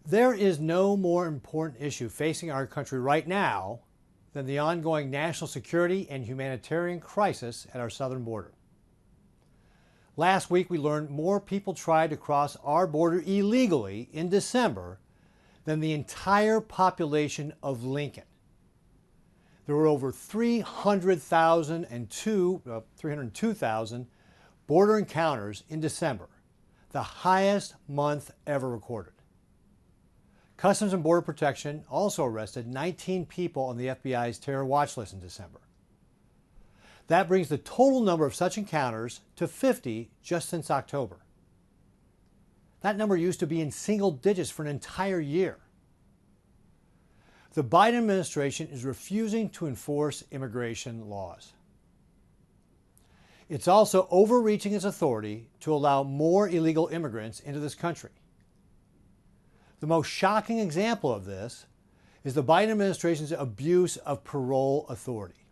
There is no more important issue facing our country right now than the ongoing national security and humanitarian crisis at our southern border. Last week, we learned more people tried to cross our border illegally in December than the entire population of Lincoln. There were over 302,000 border encounters in December, the highest month ever recorded. Customs and Border Protection also arrested 19 people on the FBI's terror watch list in December. That brings the total number of such encounters to 50 just since October. That number used to be in single digits for an entire year. The Biden administration is refusing to enforce immigration laws. It's also overreaching its authority to allow more illegal immigrants into this country. The most shocking example of this is the Biden administration's abuse of parole authority.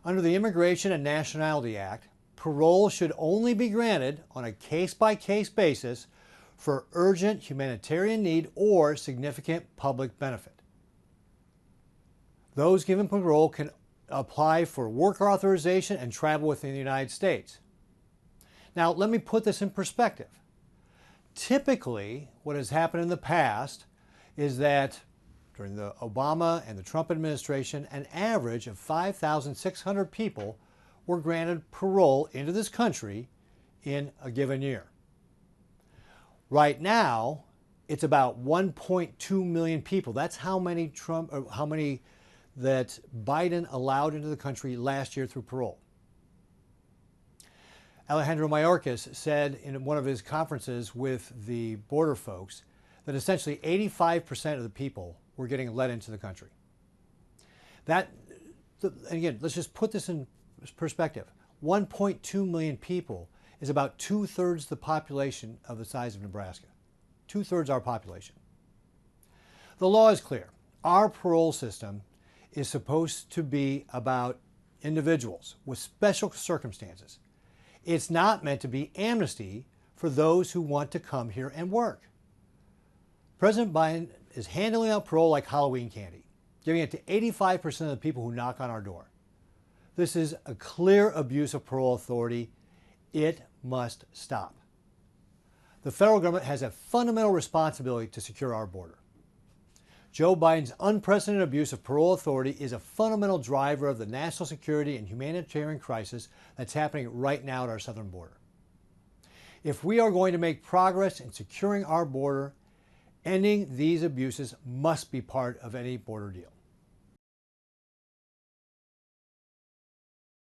Under the Immigration and Nationality Act, parole should only be granted on a case-by-case basis for urgent humanitarian need or significant public benefit. Those given parole can apply for work authorization and travel within the United States. Now, let me put this in perspective. Typically, what has happened in the past is that during the Obama and the Trump administration, an average of 5,600 people were granted parole into this country in a given year. Right now, it's about 1.2 million people. That's how many that Biden allowed into the country last year through parole. Alejandro Mayorkas said in one of his conferences with the border folks that essentially 85% of the people were getting let into the country. And again, let's just put this in perspective. 1.2 million people is about 2/3 the population of the size of Nebraska. 2/3 our population. The law is clear. Our parole system is supposed to be about individuals with special circumstances. It's not meant to be amnesty for those who want to come here and work. President Biden is handing out parole like Halloween candy, giving it to 85% of the people who knock on our door. This is a clear abuse of parole authority. It must stop. The federal government has a fundamental responsibility to secure our border. Joe Biden's unprecedented abuse of parole authority is a fundamental driver of the national security and humanitarian crisis that's happening right now at our southern border. If we are going to make progress in securing our border, ending these abuses must be part of any border deal.